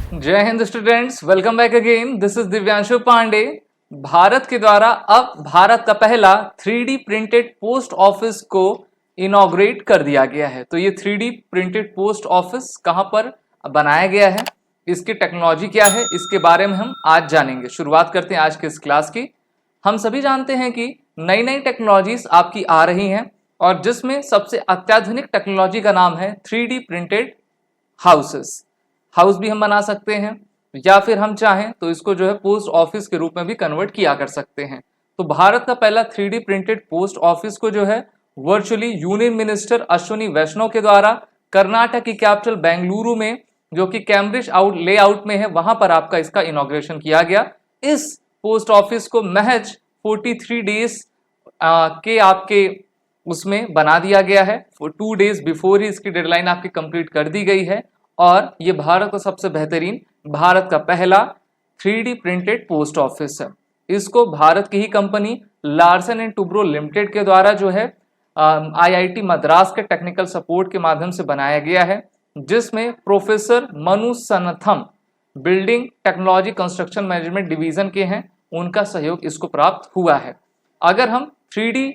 जय Hind students, welcome back again. This is Divyanshu Pandey. Bharat के द्वारा अब भारत का पहला 3D प्रिंटेड पोस्ट ऑफिस को इनॉग्रेट कर दिया गया है। तो ये 3D प्रिंटेड पोस्ट ऑफिस कहां पर बनाया गया है, इसकी टेक्नोलॉजी क्या है, इसके बारे में हम आज जानेंगे। शुरुआत करते हैं आज के इस क्लास की। हम सभी जानते हैं कि नई नई टेक्नोलॉजीज आपकी आ रही हैं और जिसमें सबसे अत्याधुनिक टेक्नोलॉजी का नाम है 3D प्रिंटेड हाउसेस। हाउस भी हम बना सकते हैं या फिर हम चाहें तो इसको जो है पोस्ट ऑफिस के रूप में भी कन्वर्ट किया कर सकते हैं। तो भारत का पहला 3D प्रिंटेड पोस्ट ऑफिस को जो है वर्चुअली यूनियन मिनिस्टर अश्विनी वैष्णव के द्वारा कर्नाटक की कैपिटल बेंगलुरु में, जो कि कैम्ब्रिज लेआउट में है, वहां पर आपका इसका इनॉग्रेशन किया गया। इस पोस्ट ऑफिस को महज 43 डेज के आपके उसमें बना दिया गया है। 2 डेज बिफोर ही इसकी डेडलाइन आपकी कंप्लीट कर दी गई है और ये भारत का सबसे बेहतरीन, भारत का पहला 3D प्रिंटेड पोस्ट ऑफिस है। इसको भारत की ही company Larsen and Toubro limited के द्वारा जो है IIT मद्रास के टेक्निकल सपोर्ट के माध्यम से बनाया गया है, जिसमें professor Manu Santhanam building technology construction management division के हैं, उनका सहयोग इसको प्राप्त हुआ है। अगर हम 3D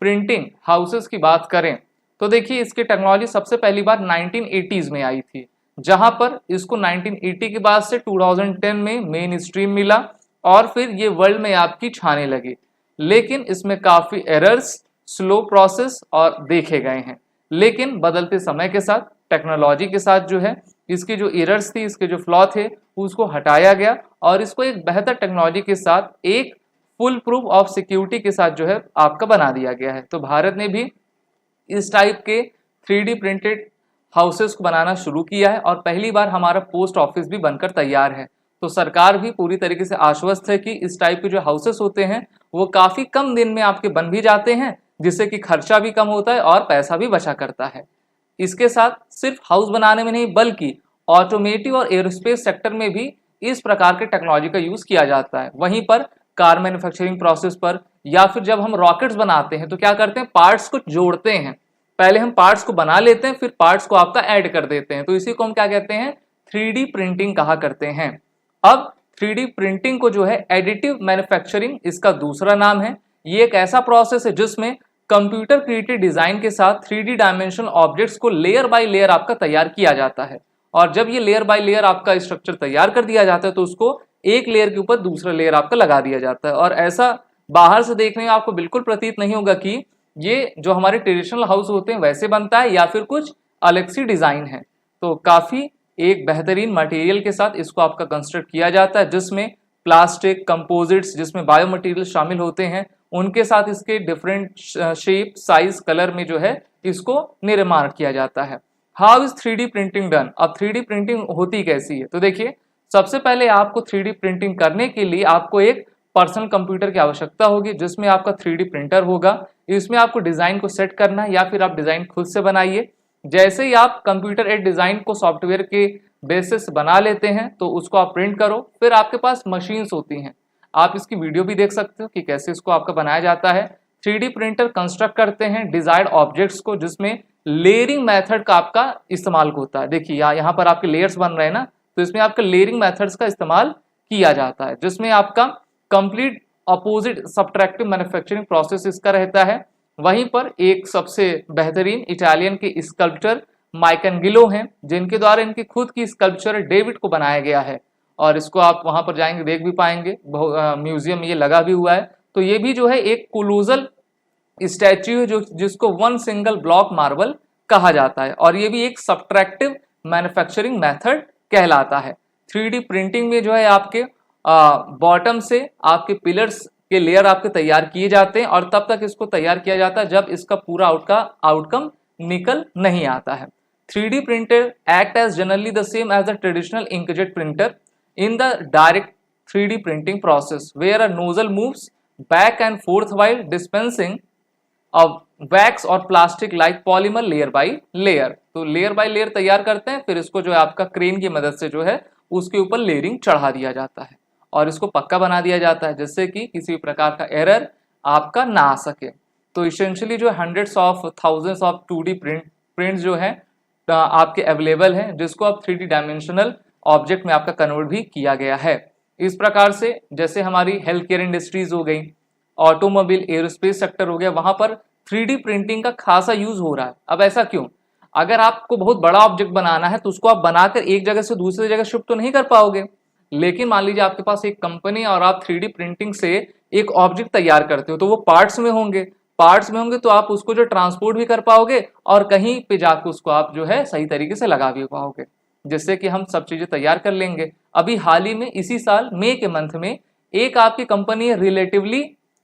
प्रिंटिंग हाउसेस की बात करें तो देखिए इसकी टेक्नोलॉजी सबसे पहली बार 1980s में आई थी, जहां पर इसको 1980 के बाद से 2010 में मेन स्ट्रीम मिला और फिर ये वर्ल्ड में आपकी छाने लगी। लेकिन इसमें काफ़ी एरर्स, स्लो प्रोसेस और देखे गए हैं। लेकिन बदलते समय के साथ, टेक्नोलॉजी के साथ जो है इसकी जो एरर्स थी, इसके जो फ्लॉ थे, उसको हटाया गया और इसको एक बेहतर टेक्नोलॉजी के साथ, एक फुल प्रूफ ऑफ सिक्योरिटी के साथ जो है आपका बना दिया गया है। तो भारत ने भी इस टाइप के 3D प्रिंटेड हाउसेस को बनाना शुरू किया है और पहली बार हमारा पोस्ट ऑफिस भी बनकर तैयार है। तो सरकार भी पूरी तरीके से आश्वस्त है कि इस टाइप के जो हाउसेस होते हैं वो काफ़ी कम दिन में आपके बन भी जाते हैं, जिससे कि खर्चा भी कम होता है और पैसा भी बचा करता है। इसके साथ सिर्फ हाउस बनाने में नहीं, बल्कि ऑटोमेटिव और एरोस्पेस सेक्टर में भी इस प्रकार के टेक्नोलॉजी का यूज़ किया जाता है। वहीं पर कार मैन्युफैक्चरिंग प्रोसेस पर या फिर जब हम रॉकेट्स बनाते हैं तो क्या करते हैं, पार्ट्स को जोड़ते हैं। पहले हम पार्ट्स को बना लेते हैं, फिर पार्ट्स को आपका ऐड कर देते हैं। तो इसी को हम क्या कहते हैं, 3D प्रिंटिंग कहा करते हैं। अब 3D प्रिंटिंग को जो है एडिटिव मैन्युफैक्चरिंग इसका दूसरा नाम है। ये एक ऐसा प्रोसेस है जिसमें कंप्यूटर क्रिएटेड डिजाइन के साथ 3D डायमेंशनल ऑब्जेक्ट्स को लेयर बाय लेयर आपका तैयार किया जाता है। और जब ये लेयर बाय लेयर आपका स्ट्रक्चर तैयार कर दिया जाता है तो उसको एक लेयर के ऊपर दूसरा लेयर आपका लगा दिया जाता है। और ऐसा बाहर से देखने में आपको बिल्कुल प्रतीत नहीं होगा कि ये जो हमारे ट्रेडिशनल हाउस होते हैं वैसे बनता है या फिर कुछ अलग सी डिजाइन है। तो काफी एक बेहतरीन मटेरियल के साथ इसको आपका कंस्ट्रक्ट किया जाता है, जिसमें प्लास्टिक, कंपोजिट्स, जिसमें बायो मटेरियल शामिल होते हैं, उनके साथ इसके डिफरेंट शेप, साइज, कलर में जो है इसको निर्माण किया जाता है। How is 3D printing done? अब 3D प्रिंटिंग होती कैसी है? तो देखिए, सबसे पहले आपको 3D प्रिंटिंग करने के लिए आपको एक पर्सनल कंप्यूटर की आवश्यकता होगी, जिसमें आपका 3D प्रिंटर होगा। इसमें आपको डिज़ाइन को सेट करना है या फिर आप डिज़ाइन खुद से बनाइए। जैसे ही आप कंप्यूटर एड डिज़ाइन को सॉफ्टवेयर के बेसिस बना लेते हैं तो उसको आप प्रिंट करो। फिर आपके पास मशीन्स होती हैं, आप इसकी वीडियो भी देख सकते हो कि कैसे इसको आपका बनाया जाता है। 3D प्रिंटर कंस्ट्रक्ट करते हैं डिजायर्ड ऑब्जेक्ट्स को, जिसमें लेयरिंग मेथड का आपका इस्तेमाल होता है। देखिए यहाँ पर आपके लेयर्स बन रहे हैं ना, तो इसमें आपका लेयरिंग मेथड्स का इस्तेमाल किया जाता है, जिसमें आपका complete opposite subtractive manufacturing process इसका रहता है। वहीं पर एक सबसे बेहतरीन इटालियन के स्कल्पचर माइकलैंजेलो हैं, जिनके द्वारा इनकी खुद की स्कल्पचर डेविड को बनाया गया है और इसको आप वहां पर जाएंगे देख भी पाएंगे, म्यूजियम में ये लगा भी हुआ है। तो ये भी जो है एक कोलोसल स्टैच्यू है, जो जिसको वन सिंगल ब्लॉक मार्बल कहा जाता है और ये भी एक सब्ट्रैक्टिव मैन्युफैक्चरिंग मेथड कहलाता है। 3D प्रिंटिंग में जो है आपके बॉटम से आपके पिलर्स के लेयर आपके तैयार किए जाते हैं और तब तक इसको तैयार किया जाता है जब इसका पूरा आउटकम निकल नहीं आता है। 3D printer act as generally the same as the traditional inkjet printer in the direct 3D printing process, where a nozzle moves back and forth while dispensing of wax और plastic like polymer layer by layer. तो layer by layer तैयार करते हैं, फिर इसको जो है आपका क्रेन की मदद से जो है उसके ऊपर लेयरिंग चढ़ा दिया जाता है और इसको पक्का बना दिया जाता है, जिससे कि किसी भी प्रकार का एरर आपका ना आ सके। तो इसेंशियली जो hundreds of thousands of 2D prints जो है आपके अवेलेबल हैं, जिसको आप 3D डायमेंशनल ऑब्जेक्ट में आपका कन्वर्ट भी किया गया है। इस प्रकार से जैसे हमारी हेल्थ केयर इंडस्ट्रीज हो गई, ऑटोमोबाइल, एरोस्पेस सेक्टर हो गया, वहां पर 3D प्रिंटिंग का खासा यूज हो रहा है। अब ऐसा क्यों? अगर आपको बहुत बड़ा ऑब्जेक्ट बनाना है तो उसको आप बनाकर एक जगह से दूसरी जगह शिफ्ट तो नहीं कर पाओगे, लेकिन मान लीजिए आपके पास एक कंपनी और आप 3D प्रिंटिंग से एक ऑब्जेक्ट तैयार करते हो, तो वो पार्ट्स में होंगे तो आप उसको जो ट्रांसपोर्ट भी कर पाओगे और कहीं पे जाकर उसको आप जो है सही तरीके से लगा भी पाओगे, जिससे कि हम सब चीजें तैयार कर लेंगे। अभी हाल ही में इसी साल मई के मंथ में एक आपकी कंपनी है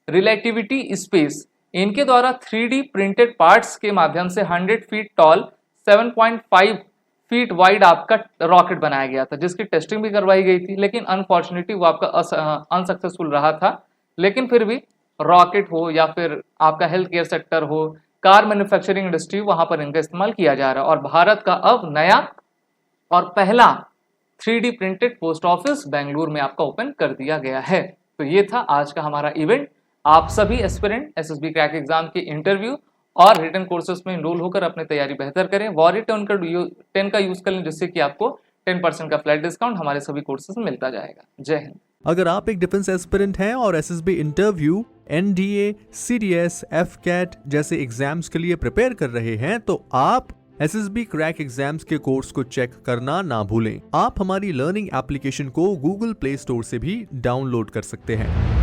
रिलेटिविटी स्पेस, इनके द्वारा 3D प्रिंटेड पार्ट्स के माध्यम से 100 फीट टॉल 7.5 फीट वाइड आपका रॉकेट बनाया गया था, जिसकी टेस्टिंग भी करवाई गई थी, लेकिन अनफॉर्चुनेटली वो आपका अनसक्सेसफुल रहा था। लेकिन फिर भी रॉकेट हो या फिर आपका हेल्थ केयर सेक्टर हो, कार मैन्युफैक्चरिंग इंडस्ट्री, वहां पर इनका इस्तेमाल किया जा रहा है। और भारत का अब नया और पहला 3D printed post office Bengaluru में आपका ओपन कर दिया गया है। तो ये था आज का हमारा इवेंट। आप सभी एस्पिरेंट एसएसबी क्रैक एग्जाम के इंटरव्यू और रिटन कोर्सेज में इनरोल होकर अपनी तैयारी बेहतर करें। वॉरियर 10 का यूज कर लें, जिससे कि आपको 10% का फ्लैट डिस्काउंट हमारे सभी कोर्सेज में मिलता जाएगा। जय हिंद। अगर आप एक डिफेंस एस्पिरेंट हैं और SSB interview, NDA, CDS, AFCAT जैसे एग्जाम्स के लिए प्रिपेयर कर रहे हैं, तो आप एसएसबी क्रैक एग्जाम्स के कोर्स को चेक करना ना भूलें। आप हमारी लर्निंग एप्लीकेशन को गूगल प्ले स्टोर से भी डाउनलोड कर सकते हैं।